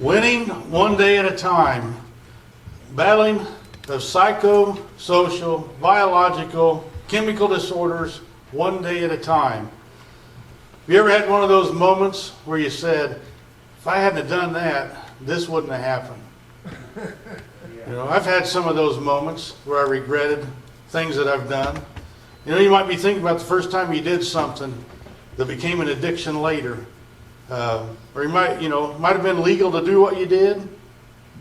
Winning one day at a time, battling of psychosocial, biological, chemical disorders one day at a time. Have you ever had one of those moments where you said, if I hadn't have done that, this wouldn't have happened? You know, I've had some of those moments where I regretted things that I've done. You know, you might be thinking about the first time you did something that became an addiction later. Or you might have been legal to do what you did,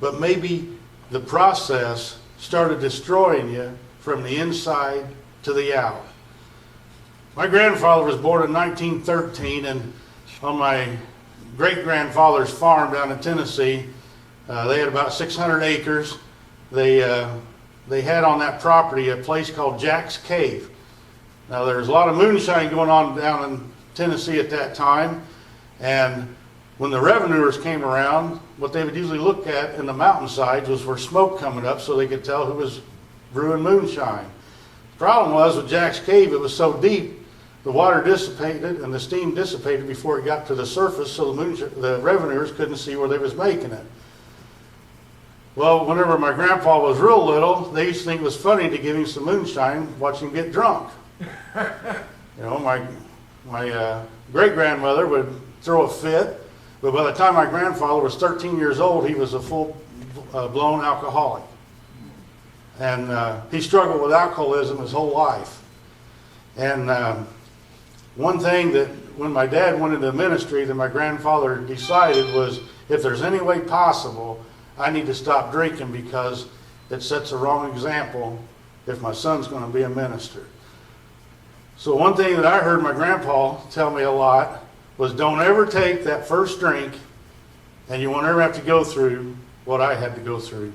but maybe the process started destroying you from the inside to the out. My grandfather was born in 1913, and on my great-grandfather's farm down in Tennessee, they had about 600 acres. They had on that property a place called Jack's Cave. Now, there was a lot of moonshine going on down in Tennessee at that time, and when the revenuers came around, what they would usually look at in the mountainsides was for smoke coming up so they could tell who was brewing moonshine. The problem was with Jack's Cave, it was so deep, the water dissipated and the steam dissipated before it got to the surface, so the revenuers couldn't see where they was making it. Well, whenever my grandpa was real little, they used to think it was funny to give him some moonshine, watch him get drunk. You know, my great-grandmother would throw a fit, but by the time my grandfather was 13 years old, he was a full-blown alcoholic. And he struggled with alcoholism his whole life. And one thing that when my dad went into ministry that my grandfather decided was, if there's any way possible, I need to stop drinking because it sets a wrong example if my son's going to be a minister. So one thing that I heard my grandpa tell me a lot was, don't ever take that first drink and you won't ever have to go through what I had to go through.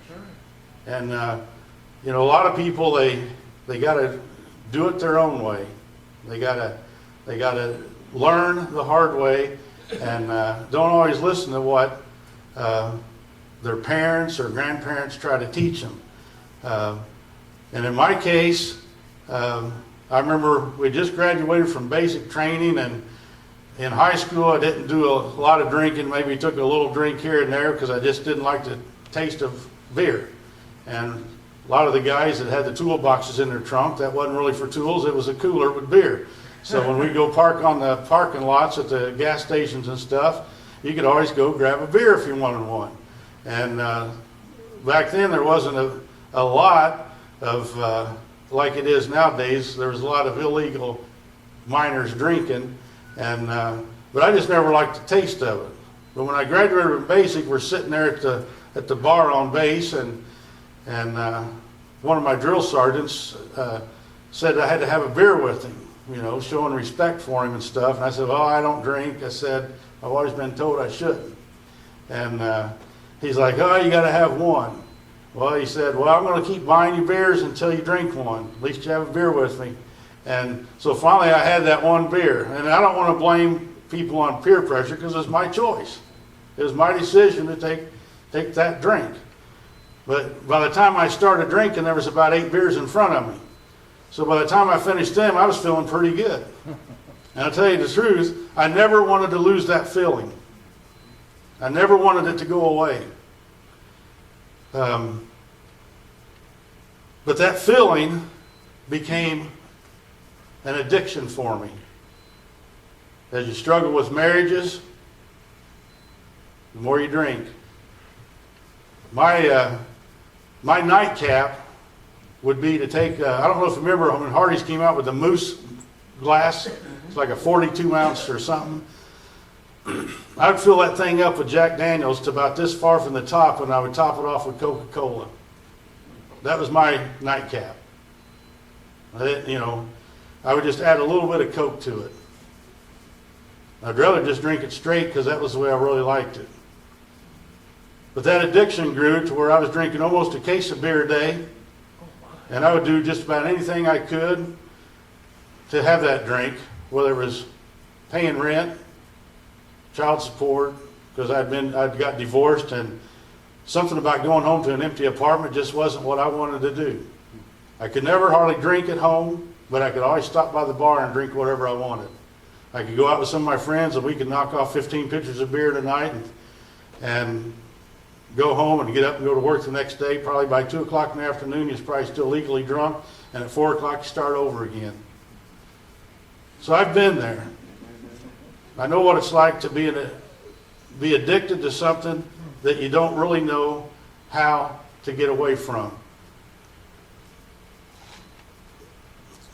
That's right. And you know, a lot of people, they got to do it their own way. They got to learn the hard way, and don't always listen to what their parents or grandparents try to teach them. And in my case, I remember we just graduated from basic training, and in high school I didn't do a lot of drinking, maybe took a little drink here and there because I just didn't like the taste of beer. And a lot of the guys that had the toolboxes in their trunk, that wasn't really for tools, it was a cooler with beer. So when we go park on the parking lots at the gas stations and stuff, you could always go grab a beer if you wanted one. And back then there wasn't a lot of, like it is nowadays, there was a lot of illegal minors drinking, and but I just never liked the taste of it. But when I graduated from basic, we're sitting there at the bar on base, and one of my drill sergeants said I had to have a beer with him, you know, showing respect for him and stuff. And I said, well, I don't drink. I said, I've always been told I shouldn't. And he's like, oh, you got to have one. Well, he said, well, I'm going to keep buying you beers until you drink one. At least you have a beer with me. And so finally I had that one beer. And I don't want to blame people on peer pressure because it was my choice. It was my decision to take that drink. But by the time I started drinking, there was about 8 beers in front of me. So by the time I finished them, I was feeling pretty good. And I'll tell you the truth, I never wanted to lose that feeling. I never wanted it to go away. But that feeling became an addiction for me. As you struggle with marriages, the more you drink. My nightcap would be to take, I don't know if you remember when Hardee's came out with the Moose glass. It's like a 42 ounce or something. I would fill that thing up with Jack Daniels to about this far from the top, and I would top it off with Coca-Cola. That was my nightcap. I would just add a little bit of Coke to it. I'd rather just drink it straight because that was the way I really liked it. But that addiction grew to where I was drinking almost a case of beer a day, and I would do just about anything I could to have that drink, whether it was paying rent, child support, because I'd got divorced, and something about going home to an empty apartment just wasn't what I wanted to do. I could never hardly drink at home, but I could always stop by the bar and drink whatever I wanted. I could go out with some of my friends and we could knock off 15 pitchers of beer tonight, and go home and get up and go to work the next day. Probably by 2 o'clock in the afternoon, you're probably still legally drunk, and at 4 o'clock, you start over again. So I've been there. I know what it's like to be addicted to something that you don't really know how to get away from.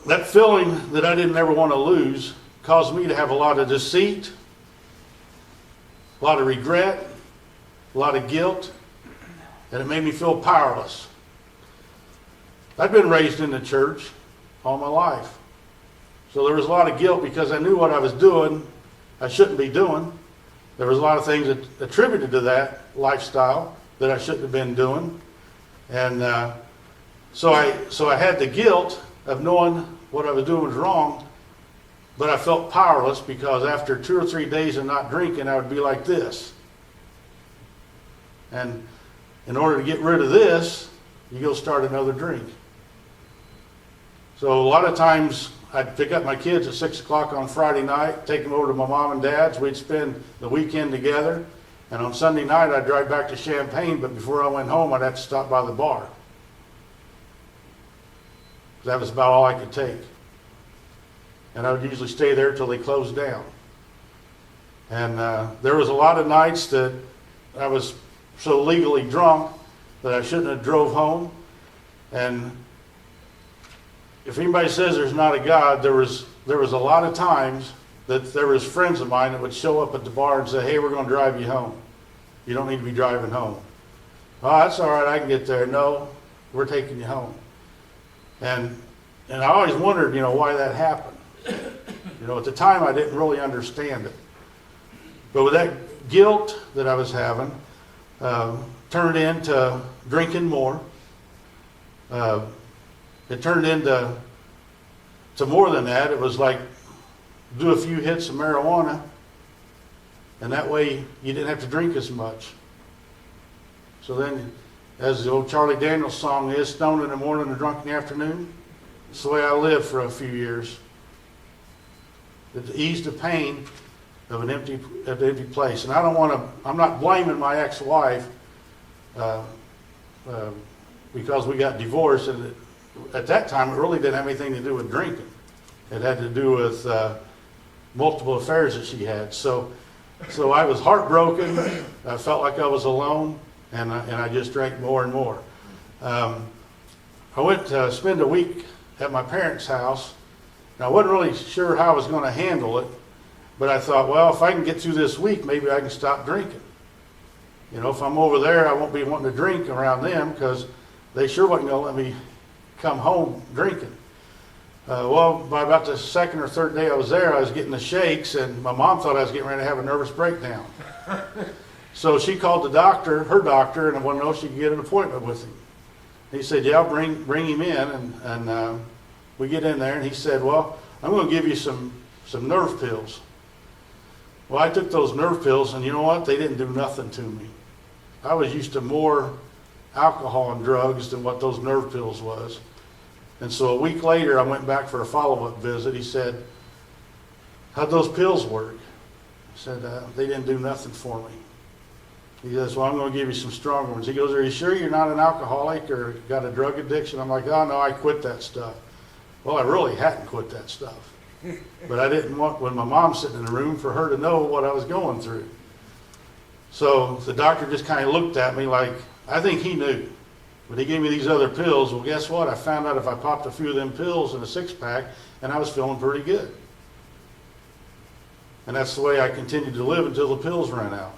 That feeling that I didn't ever want to lose caused me to have a lot of deceit, a lot of regret, a lot of guilt, and it made me feel powerless. I'd been raised in the church all my life. So there was a lot of guilt because I knew what I was doing I shouldn't be doing. There was a lot of things that attributed to that lifestyle that I shouldn't have been doing. And so I had the guilt of knowing what I was doing was wrong, but I felt powerless because after 2 or 3 days of not drinking, I would be like this. And in order to get rid of this, you go start another drink. So a lot of times I'd pick up my kids at 6 o'clock on Friday night, take them over to my mom and dad's. We'd spend the weekend together. And on Sunday night, I'd drive back to Champaign, but before I went home, I'd have to stop by the bar. That was about all I could take. And I would usually stay there till they closed down. And there was a lot of nights that I was so legally drunk that I shouldn't have drove home. And if anybody says there's not a God, there was a lot of times that there was friends of mine that would show up at the bar and say, hey, we're going to drive you home. You don't need to be driving home. Oh, that's all right, I can get there. No, we're taking you home. And I always wondered, why that happened. At the time I didn't really understand it. But with that guilt that I was having, turned into drinking more. It turned into more than that. It was like do a few hits of marijuana, and that way you didn't have to drink as much. So then, as the old Charlie Daniel song is, stoned in the morning and drunk in the afternoon, it's the way I lived for a few years. It eased the pain of an empty place. And I'm not blaming my ex-wife because we got divorced, and at that time it really didn't have anything to do with drinking. It had to do with multiple affairs that she had. So I was heartbroken. I felt like I was alone, and I just drank more and more. I went to spend a week at my parents' house. Now, I wasn't really sure how I was going to handle it, but I thought, well, if I can get through this week, maybe I can stop drinking. If I'm over there, I won't be wanting to drink around them because they sure wasn't going to let me come home drinking. Well, by about the second or third day I was there, I was getting the shakes, and my mom thought I was getting ready to have a nervous breakdown. So she called her doctor, and I wanted to know if she could get an appointment with him. He said, yeah, I'll bring him in, and we get in there, and he said, well, I'm going to give you some nerve pills. Well, I took those nerve pills, and you know what? They didn't do nothing to me. I was used to more alcohol and drugs than what those nerve pills was. And so a week later, I went back for a follow-up visit. He said, how'd those pills work? I said, they didn't do nothing for me. He says, well, I'm going to give you some stronger ones. He goes, are you sure you're not an alcoholic or got a drug addiction? I'm like, oh, no, I quit that stuff. Well, I really hadn't quit that stuff. But I didn't want, when my mom's sitting in the room, for her to know what I was going through. So the doctor just kind of looked at me like, I think he knew. But he gave me these other pills. Well, guess what? I found out if I popped a few of them pills in a six-pack, and I was feeling pretty good. And that's the way I continued to live until the pills ran out.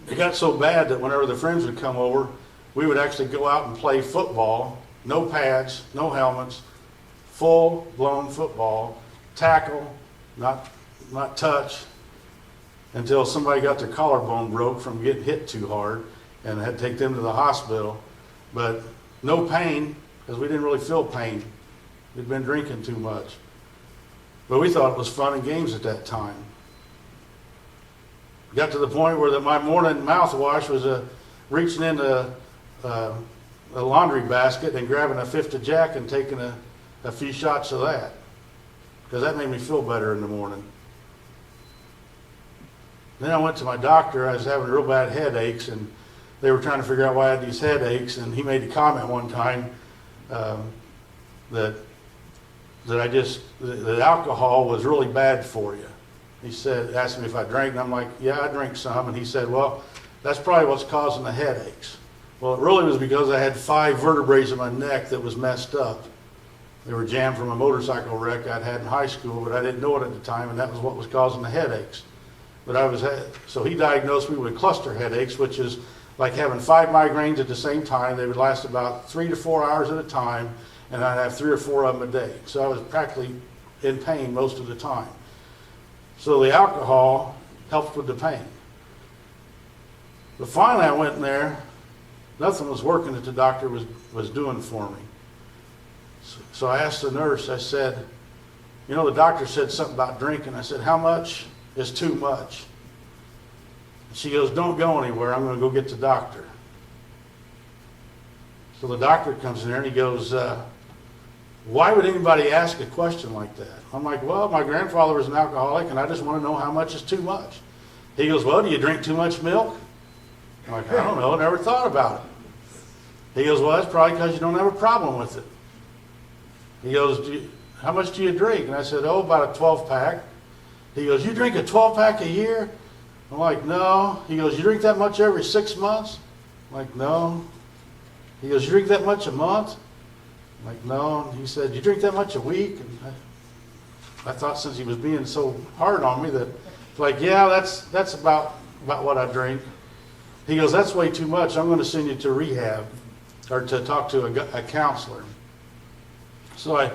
It got so bad that whenever the friends would come over, we would actually go out and play football. No pads, no helmets, full-blown football, tackle, not touch, until somebody got their collarbone broke from getting hit too hard, and I had to take them to the hospital. But no pain, because we didn't really feel pain. We'd been drinking too much. But we thought it was fun and games at that time. Got to the point where my morning mouthwash was reaching into a laundry basket and grabbing a fifth of Jack and taking a few shots of that, because that made me feel better in the morning. Then I went to my doctor. I was having real bad headaches, and they were trying to figure out why I had these headaches. And he made a comment one time that alcohol was really bad for you. He said, asked me if I drank, and I'm like, yeah, I drink some. And he said, well, that's probably what's causing the headaches. Well, it really was because I had 5 vertebrae in my neck that was messed up. They were jammed from a motorcycle wreck I'd had in high school, but I didn't know it at the time, and that was what was causing the headaches. But so he diagnosed me with cluster headaches, which is like having 5 migraines at the same time. They would last about 3 to 4 hours at a time, and I'd have 3 or 4 of them a day. So I was practically in pain most of the time. So the alcohol helped with the pain. But finally I went in there, nothing was working that the doctor was doing for me. So I asked the nurse, I said, you know, the doctor said something about drinking. I said, how much is too much? And she goes, don't go anywhere, I'm going to go get the doctor. So the doctor comes in there and he goes, why would anybody ask a question like that? I'm like, well, my grandfather was an alcoholic and I just want to know how much is too much. He goes, well, do you drink too much milk? I'm like, I don't know, never thought about it. He goes, well, that's probably because you don't have a problem with it. He goes, how much do you drink? And I said, oh, about a 12-pack. He goes, you drink a 12-pack a year? I'm like, no. He goes, you drink that much every 6 months? I'm like, no. He goes, you drink that much a month? I'm like, no. And he said, you drink that much a week? And I thought since he was being so hard on me that, like, yeah, that's about what I drink. He goes, that's way too much. I'm going to send you to rehab or to talk to a counselor. So I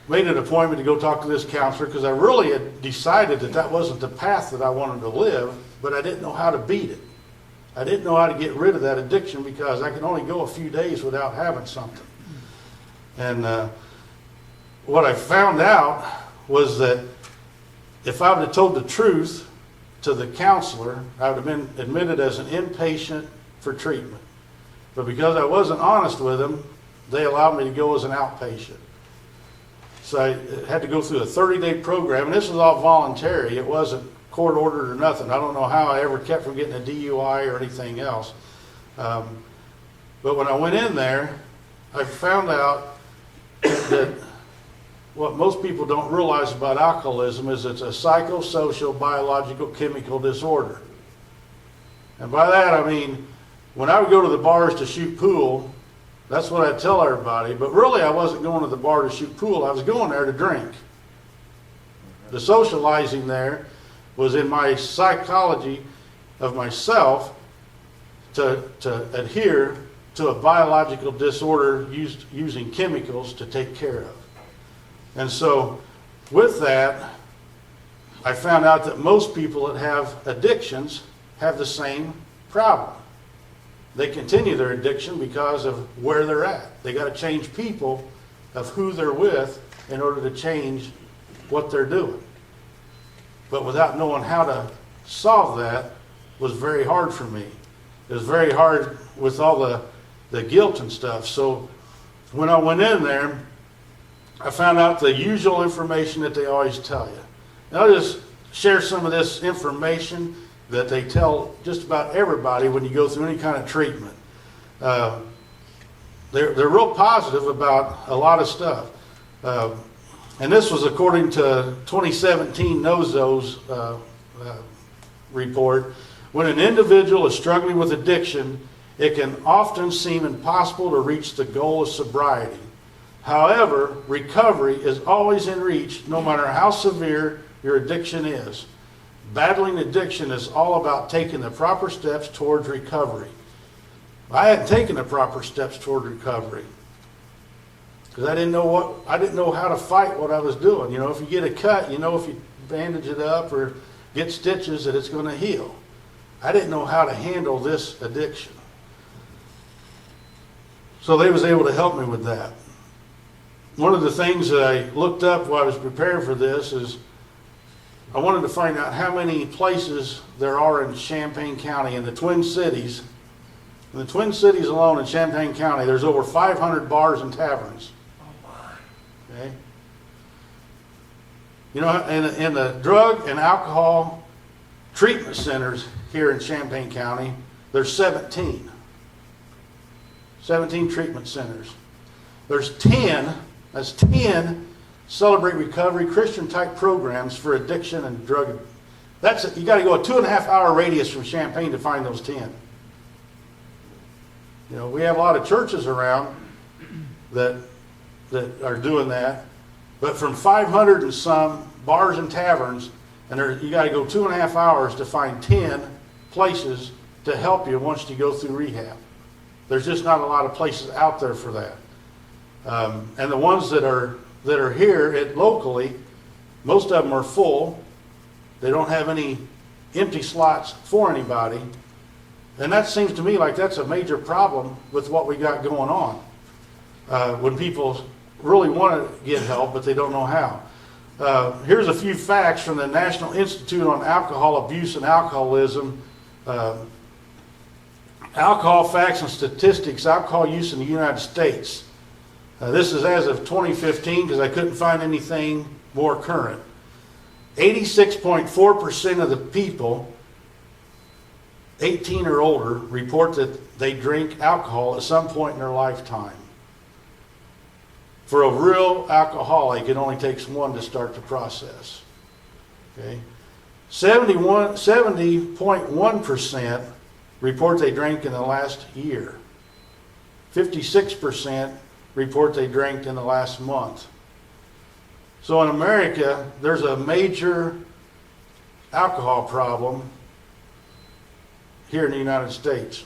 made an appointment to go talk to this counselor because I really had decided that wasn't the path that I wanted to live, but I didn't know how to beat it. I didn't know how to get rid of that addiction because I could only go a few days without having something. And what I found out was that if I would have told the truth to the counselor, I would have been admitted as an inpatient for treatment. But because I wasn't honest with them, they allowed me to go as an outpatient. So I had to go through a 30-day program, and this was all voluntary. It wasn't court ordered or nothing. I don't know how I ever kept from getting a DUI or anything else. But when I went in there, I found out that what most people don't realize about alcoholism is it's a psychosocial, biological, chemical disorder. And by that I mean, when I would go to the bars to shoot pool, that's what I'd tell everybody, but really I wasn't going to the bar to shoot pool, I was going there to drink. The socializing there was in my psychology of myself to adhere to a biological disorder using chemicals to take care of. And so with that, I found out that most people that have addictions have the same problem. They continue their addiction because of where they're at. They got to change people of who they're with in order to change what they're doing. But without knowing how to solve that was very hard for me. It was very hard with all the guilt and stuff. So when I went in there, I found out the usual information that they always tell you. And I'll just share some of this information that they tell just about everybody when you go through any kind of treatment. They're real positive about a lot of stuff. And this was according to 2017 NOZO's report. When an individual is struggling with addiction, it can often seem impossible to reach the goal of sobriety. However, recovery is always in reach no matter how severe your addiction is. Battling addiction is all about taking the proper steps towards recovery. I hadn't taken the proper steps toward recovery because I didn't know how to fight what I was doing. You know, if you get a cut, you know if you bandage it up or get stitches that it's going to heal. I didn't know how to handle this addiction. So they was able to help me with that. One of the things that I looked up while I was preparing for this is I wanted to find out how many places there are in Champaign County, in the Twin Cities. In the Twin Cities alone in Champaign County, there's over 500 bars and taverns. Okay? You know, in the drug and alcohol treatment centers here in Champaign County, there's 17. 17 treatment centers. There's 10, that's 10 Celebrate Recovery Christian type programs for addiction and drug. You got to go a 2.5 hour radius from Champaign to find those 10. You know, we have a lot of churches around that are doing that, but from 500 and some bars and taverns, and you got to go 2.5 hours to find 10 places to help you once you go through rehab. There's just not a lot of places out there for that. And the ones that are here locally, most of them are full. They don't have any empty slots for anybody. And that seems to me like that's a major problem with what we got going on. When people really want to get help, but they don't know how. Here's a few facts from the National Institute on Alcohol Abuse and Alcoholism. Alcohol facts and statistics, alcohol use in the United States. This is as of 2015 because I couldn't find anything more current. 86.4% of the people 18 or older report that they drink alcohol at some point in their lifetime. For a real alcoholic, it only takes one to start the process. Okay? 70.1% report they drank in the last year. 56% report they drank in the last month. So in America, there's a major alcohol problem here in the United States.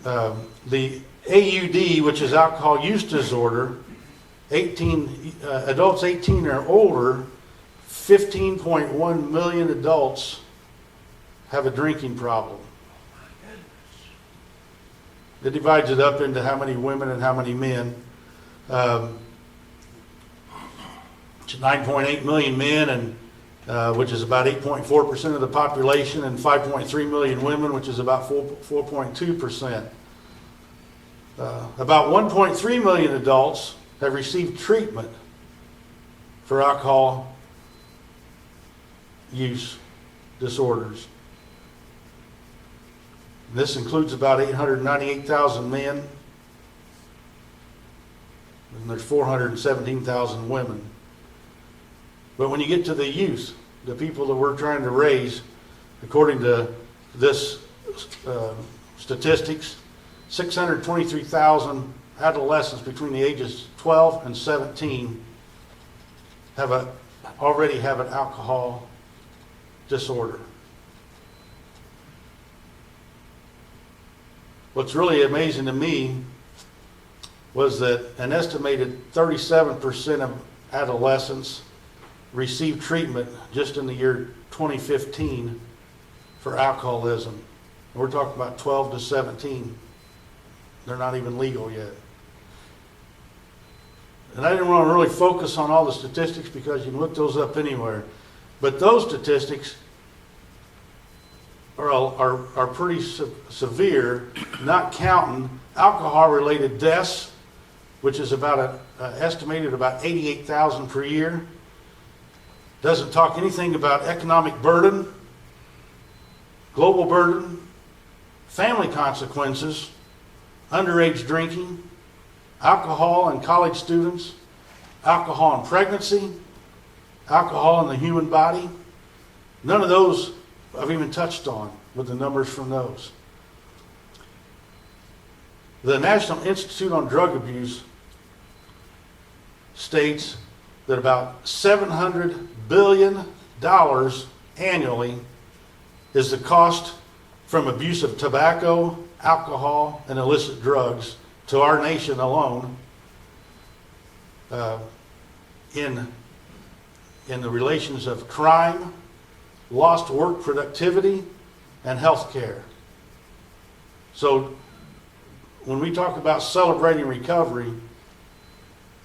The AUD, which is alcohol use disorder, adults 18 or older, 15.1 million adults have a drinking problem. It divides it up into how many women and how many men. It's 9.8 million men, and which is about 8.4% of the population, and 5.3 million women, which is about 4.2%. About 1.3 million adults have received treatment for alcohol use disorders. This includes about 898,000 men, and there's 417,000 women. But when you get to the youth, the people that we're trying to raise, according to this statistics, 623,000 adolescents between the ages 12 and 17 already have an alcohol disorder. What's really amazing to me was that an estimated 37% of adolescents received treatment just in the year 2015 for alcoholism. And we're talking about 12 to 17. They're not even legal yet. And I didn't want to really focus on all the statistics because you can look those up anywhere. But those statistics are pretty severe, not counting alcohol-related deaths, which is about estimated about 88,000 per year. Doesn't talk anything about economic burden, global burden, family consequences, underage drinking, alcohol in college students, alcohol in pregnancy, alcohol in the human body. None of those I've even touched on with the numbers from those. The National Institute on Drug Abuse states that about $700 billion annually is the cost from abuse of tobacco, alcohol, and illicit drugs to our nation alone in the relations of crime, lost work productivity, and health care. So when we talk about celebrating recovery,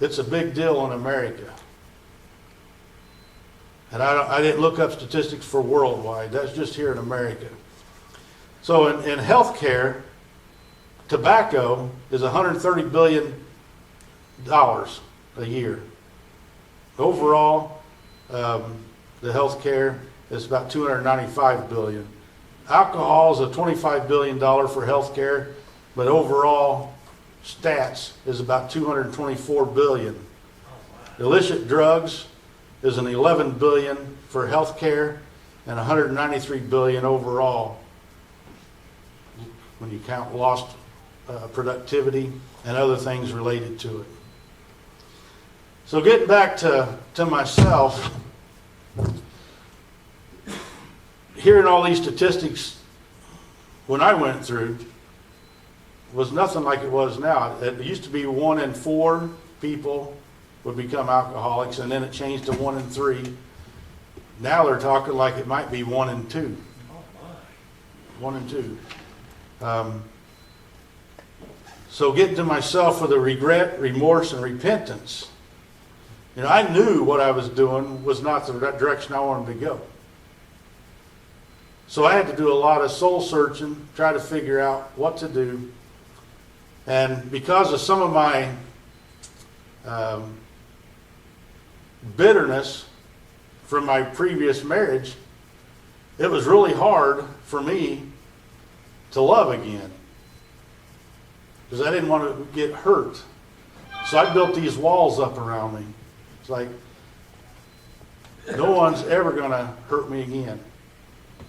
it's a big deal in America. And I didn't look up statistics for worldwide. That's just here in America. So in health care, tobacco is $130 billion a year. Overall, the health care is about $295 billion. Alcohol is a $25 billion for healthcare, but overall stats is about $224 billion. Illicit drugs is an $11 billion for healthcare and $193 billion overall when you count lost productivity and other things related to it. So getting back to myself, hearing all these statistics when I went through was nothing like it was now. It used to be 1 in 4 people would become alcoholics, and then it changed to 1 in 3. Now they're talking like it might be 1 in 2. 1 in 2. So getting to myself with a regret, remorse, and repentance. You know, I knew what I was doing was not the direction I wanted to go. So I had to do a lot of soul searching, try to figure out what to do. And because of some of my bitterness from my previous marriage, it was really hard for me to love again, because I didn't want to get hurt. So I built these walls up around me. It's like, no one's ever going to hurt me again,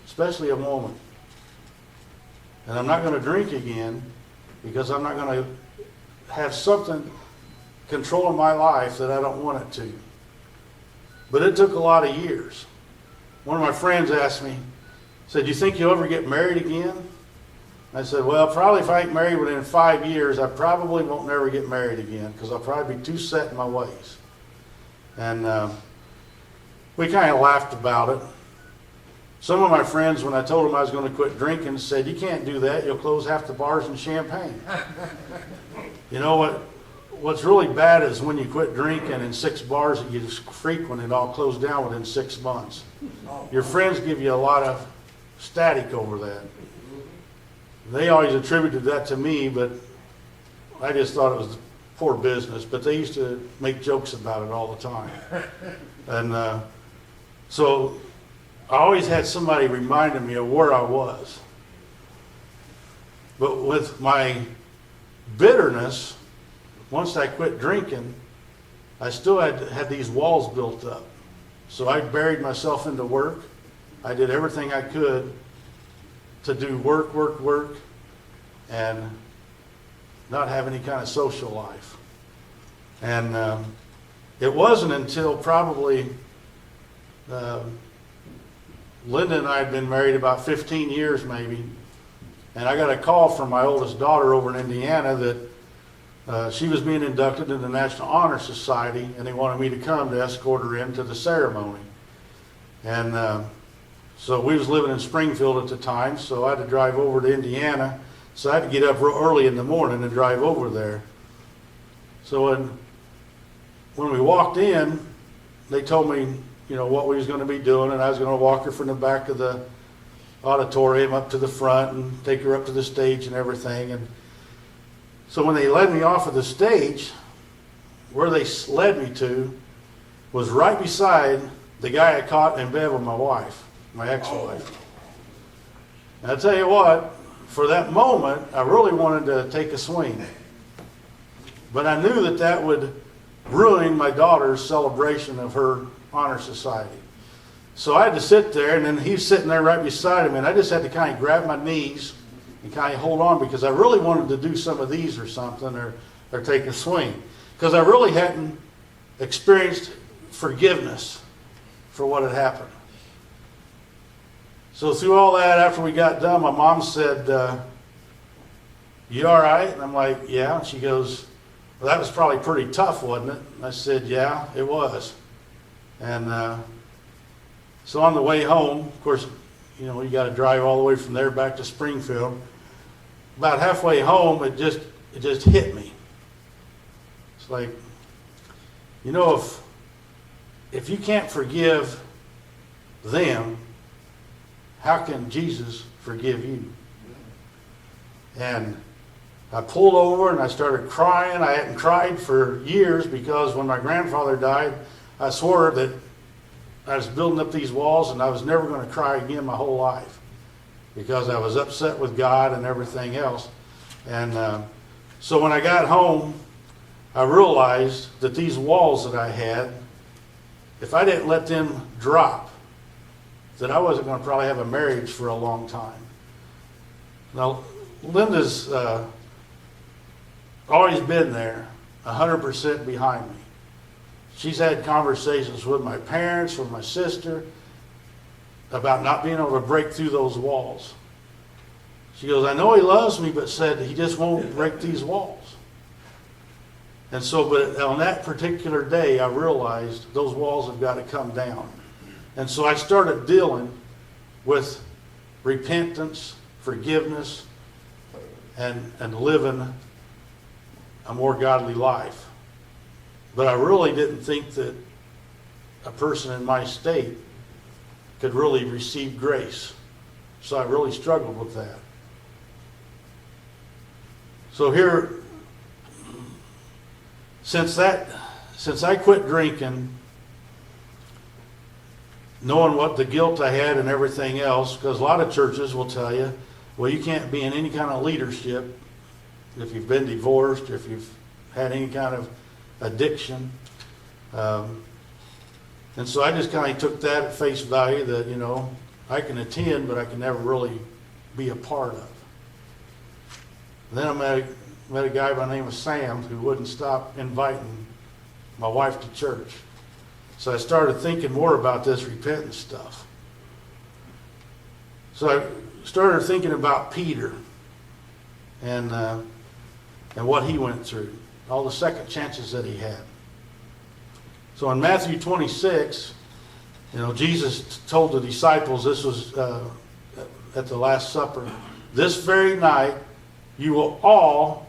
especially a woman. And I'm not going to drink again, because I'm not going to have something controlling my life that I don't want it to. But it took a lot of years. One of my friends asked me, said, "You think you'll ever get married again?" I said, "Well, probably if I ain't married within 5 years, I probably won't never get married again, because I'll probably be too set in my ways." And we kind of laughed about it. Some of my friends, when I told them I was going to quit drinking, said, "You can't do that. You'll close half the bars in Champaign." You know what? What's really bad is when you quit drinking and 6 bars that you just frequent, it all closed down within 6 months. Your friends give you a lot of static over that. They always attributed that to me, but I just thought it was poor business. But they used to make jokes about it all the time. And so I always had somebody reminding me of where I was. But with my bitterness, once I quit drinking, I still had these walls built up. So I buried myself into work. I did everything I could to do work, and not have any kind of social life. And it wasn't until probably Linda and I had been married about 15 years maybe, and I got a call from my oldest daughter over in Indiana that she was being inducted into the National Honor Society, and they wanted me to come to escort her into the ceremony. And so we was living in Springfield at the time, so I had to drive over to Indiana. So I had to get up real early in the morning and drive over there. So when we walked in, they told me, you know, what we was going to be doing, and I was going to walk her from the back of the auditorium up to the front and take her up to the stage and everything. And so when they led me off of the stage, where they led me to was right beside the guy I caught in bed with my wife, my ex-wife. And I tell you what, for that moment, I really wanted to take a swing. But I knew that that would ruin my daughter's celebration of her honor society. So I had to sit there, and then he's sitting there right beside him, and I just had to kind of grab my knees and kind of hold on, because I really wanted to do some of these or something, or take a swing. Because I really hadn't experienced forgiveness for what had happened. So through all that, after we got done, my mom said, "You all right?" And I'm like, "Yeah." And she goes, "Well, that was probably pretty tough, wasn't it?" And I said, "Yeah, it was." And so on the way home, of course, you know, you got to drive all the way from there back to Springfield. About halfway home, it just hit me. It's like, you know, if you can't forgive them, how can Jesus forgive you? And I pulled over and I started crying. I hadn't cried for years, because when my grandfather died, I swore that I was building up these walls, and I was never going to cry again my whole life because I was upset with God and everything else. And so when I got home, I realized that these walls that I had, if I didn't let them drop, that I wasn't going to probably have a marriage for a long time. Now, Linda's always been there, 100% behind me. She's had conversations with my parents, with my sister, about not being able to break through those walls. She goes, I know he loves me, but said he just won't break these walls. And so, but on that particular day, I realized those walls have got to come down. And so I started dealing with repentance, forgiveness, and living a more godly life. But I really didn't think that a person in my state could really receive grace. So I really struggled with that. So here, since I quit drinking, knowing what the guilt I had and everything else, because a lot of churches will tell you, well, you can't be in any kind of leadership if you've been divorced, or if you've had any kind of addiction. And so I just kind of took that at face value that, you know, I can attend, but I can never really be a part of. And then I met a guy by the name of Sam who wouldn't stop inviting my wife to church. So I started thinking more about this repentance stuff. So I started thinking about Peter and what he went through, all the second chances that he had. So in Matthew 26, you know, Jesus told the disciples, this was at the Last Supper, this very night you will all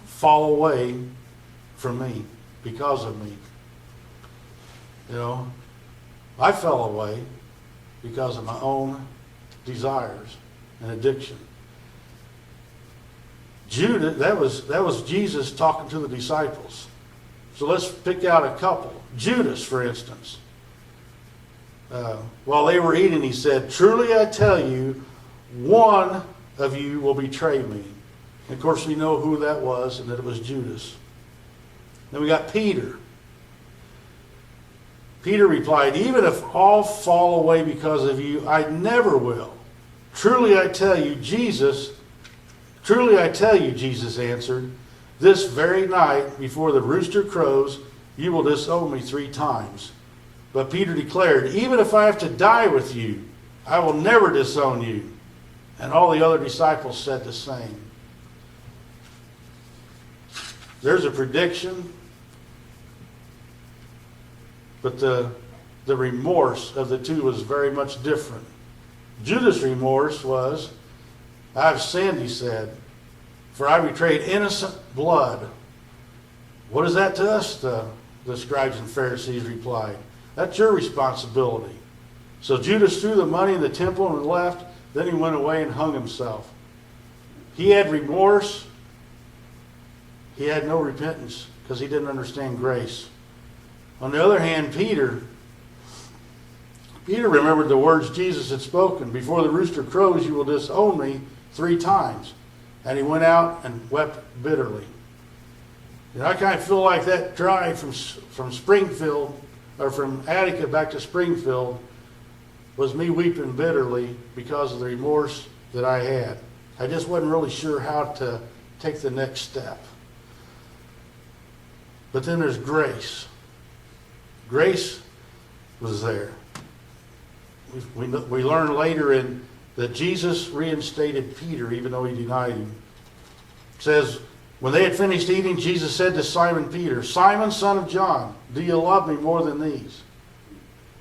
fall away from me because of me. You know, I fell away because of my own desires and addiction. Judas, that was Jesus talking to the disciples. So let's pick out a couple. Judas, for instance. While they were eating, he said, truly I tell you, one of you will betray me. And of course, we know who that was, and that it was Judas. Then we got Peter. Peter replied, even if all fall away because of you, I never will. Truly I tell you, Jesus answered, this very night before the rooster crows, you will disown me 3 times. But Peter declared, even if I have to die with you, I will never disown you. And all the other disciples said the same. There's a prediction, but the remorse of the two was very much different. Judas' remorse was, I've sinned, he said, for I betrayed innocent blood. What is that to us? The scribes and Pharisees replied. That's your responsibility. So Judas threw the money in the temple and left. Then he went away and hung himself. He had remorse. He had no repentance because he didn't understand grace. On the other hand, Peter remembered the words Jesus had spoken. Before the rooster crows, you will disown me 3 times. And he went out and wept bitterly. And I kind of feel like that drive from Springfield, or from Attica back to Springfield, was me weeping bitterly because of the remorse that I had. I just wasn't really sure how to take the next step. But then there's grace. Grace was there. We learn later that Jesus reinstated Peter even though he denied him. It says, when they had finished eating, Jesus said to Simon Peter, Simon, son of John, do you love me more than these?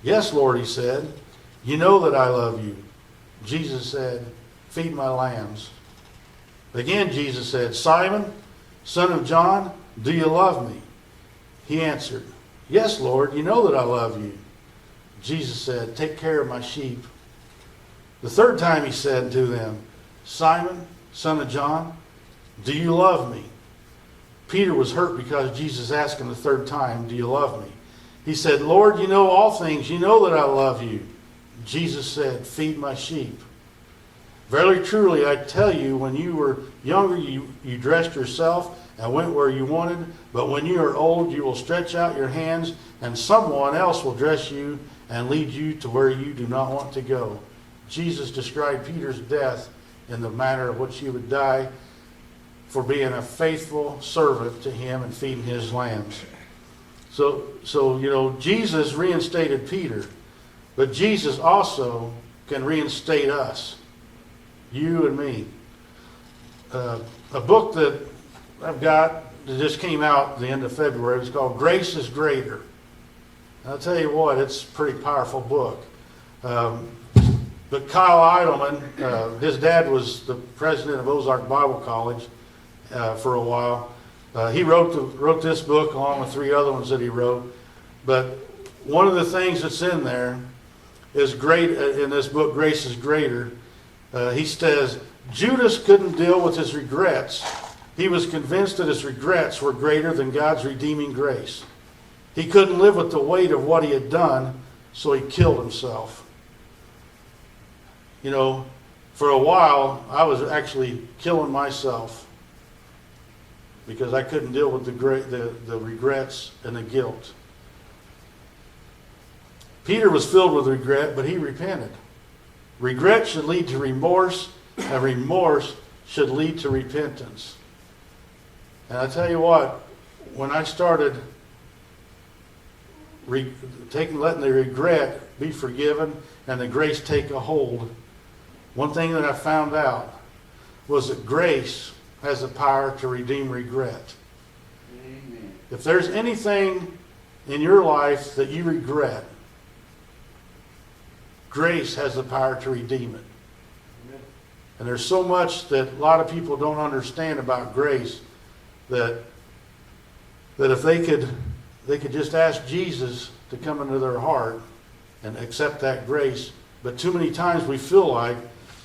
Yes, Lord, he said. You know that I love you. Jesus said, feed my lambs. Again, Jesus said, Simon, son of John, do you love me? He answered, yes, Lord, you know that I love you. Jesus said, take care of my sheep. The third time he said to them, Simon, son of John, do you love me? Peter was hurt because Jesus asked him the third time, do you love me? He said, Lord, you know all things. You know that I love you. Jesus said, feed my sheep. Verily, truly, I tell you, when you were younger, you dressed yourself and went where you wanted. But when you are old, you will stretch out your hands, and someone else will dress you and lead you to where you do not want to go. Jesus described Peter's death in the manner of which he would die for being a faithful servant to him and feeding his lambs. So Jesus reinstated Peter, but Jesus also can reinstate us, you and me. A book that I've got that just came out at the end of February, it's called Grace is Greater. I'll tell you what, it's a pretty powerful book. But Kyle Idleman, his dad was the president of Ozark Bible College for a while. He wrote this book along with 3 other ones that he wrote. But one of the things that's in there is great in this book, Grace is Greater. He says, Judas couldn't deal with his regrets. He was convinced that his regrets were greater than God's redeeming grace. He couldn't live with the weight of what he had done, so he killed himself. You know, for a while, I was actually killing myself because I couldn't deal with the regrets and the guilt. Peter was filled with regret, but he repented. Regret should lead to remorse, and remorse should lead to repentance. And I tell you what, when I started letting the regret be forgiven and the grace take a hold, one thing that I found out was that grace has the power to redeem regret. Amen. If there's anything in your life that you regret, grace has the power to redeem it. Amen. And there's so much that a lot of people don't understand about grace that if they could just ask Jesus to come into their heart and accept that grace. But too many times we feel like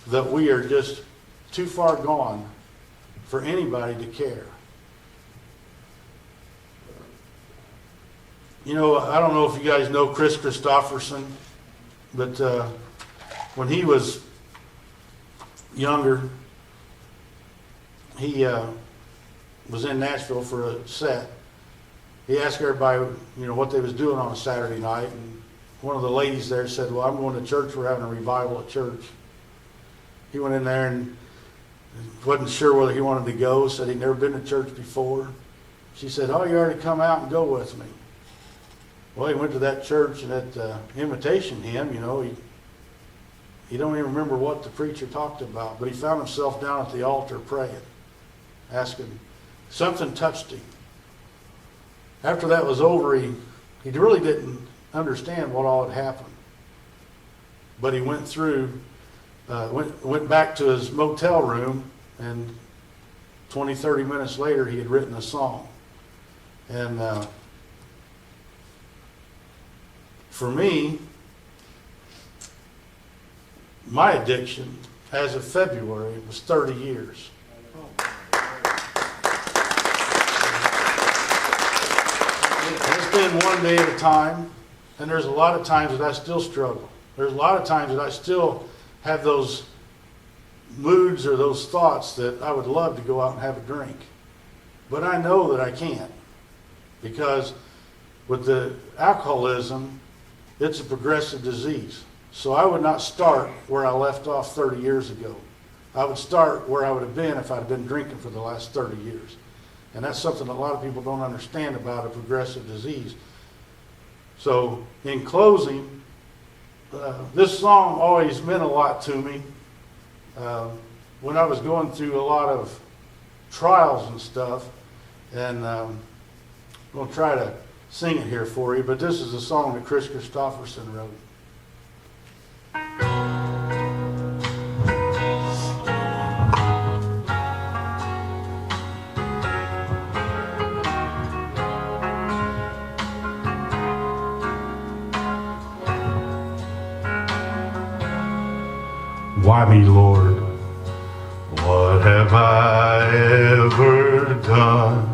that we are just too far gone for anybody to care. You know, I don't know if you guys know Chris Christopherson, but when he was younger, he was in Nashville for a set. He asked everybody, what they was doing on a Saturday night, and one of the ladies there said, well, I'm going to church. We're having a revival at church. He went in there and wasn't sure whether he wanted to go, said he'd never been to church before. She said, oh, you already come out and go with me. Well, he went to that church, and at the invitation hymn, he don't even remember what the preacher talked about, but he found himself down at the altar praying, asking. Something touched him. After that was over, he really didn't understand what all had happened. But he went through, went back to his motel room, and 20, 30 minutes later, he had written a song. And for me, my addiction, as of February, was 30 years. It's been one day at a time, and there's a lot of times that I still struggle. There's a lot of times that I still have those moods or those thoughts that I would love to go out and have a drink. But I know that I can't, because with the alcoholism, it's a progressive disease. So I would not start where I left off 30 years ago. I would start where I would have been if I'd been drinking for the last 30 years. And that's something a lot of people don't understand about a progressive disease. So in closing, this song always meant a lot to me. When I was going through a lot of trials and stuff, and I'm going to try to sing it here for you, but this is a song that Chris Christopherson wrote. Why me, Lord? What have I ever done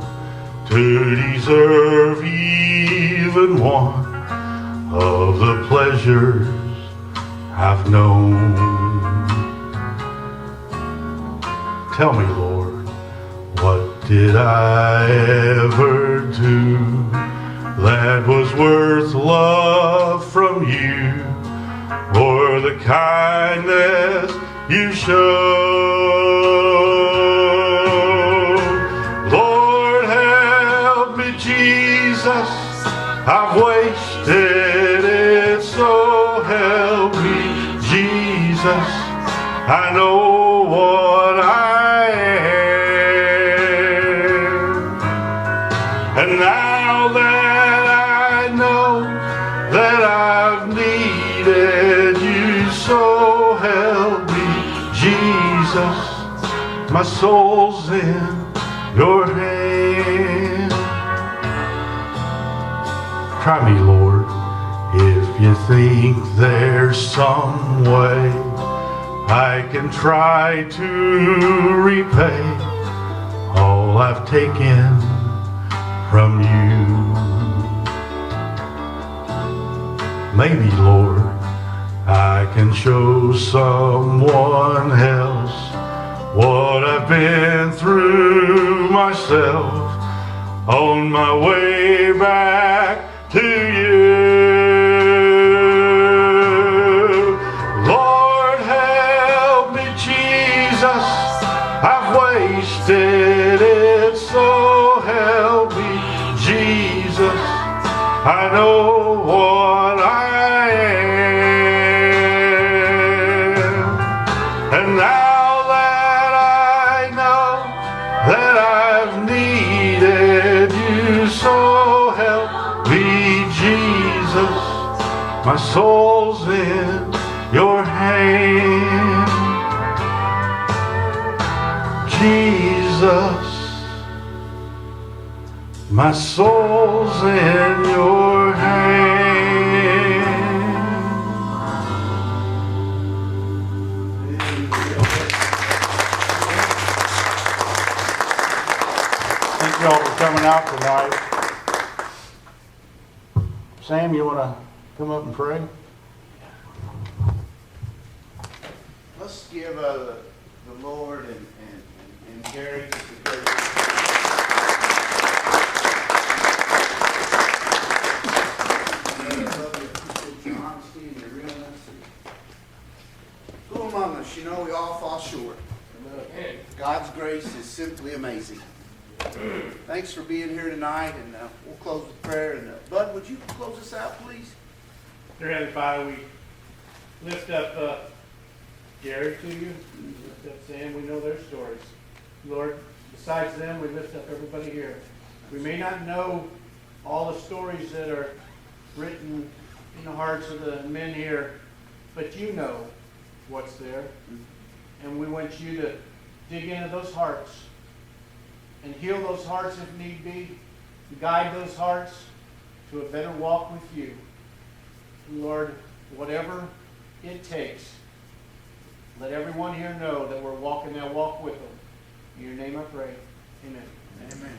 to deserve even one of the pleasures I've known. Tell me, Lord, what did I ever do that was worth love from you, or the kindness you showed? Lord, help me, Jesus, I've wasted it, so help me, Jesus, I know what I am. And now that I know that I've needed you, so help me, Jesus, my soul's in your hand. Try me, Lord, if you think there's some way I can try to repay all I've taken from you. Maybe, Lord, I can show someone else what I've been through myself on my way back to you. Lord, help me, Jesus, I've wasted it, so help me, Jesus, I know what I am. And now that I know that I've needed you, so help me, Jesus, my soul's in your hand. Jesus, my soul's in your hand. Thank you all for coming out tonight. Sam, you want to come up and pray? Let's give the Lord and Gary just a great your honesty and your realness. Who among us, you know, we all fall short. God's grace is simply amazing. Thanks for being here tonight, and we'll close with prayer. And Bud, would you close us out, please? Dear Heavenly Father, we lift up Gary to you. We lift up Sam. We know their stories. Lord, besides them, we lift up everybody here. We may not know all the stories that are written in the hearts of the men here, but you know what's there. And we want you to dig into those hearts and heal those hearts if need be. Guide those hearts to a better walk with you. Lord, whatever it takes, let everyone here know that we're walking that walk with them. In your name I pray. Amen. Amen.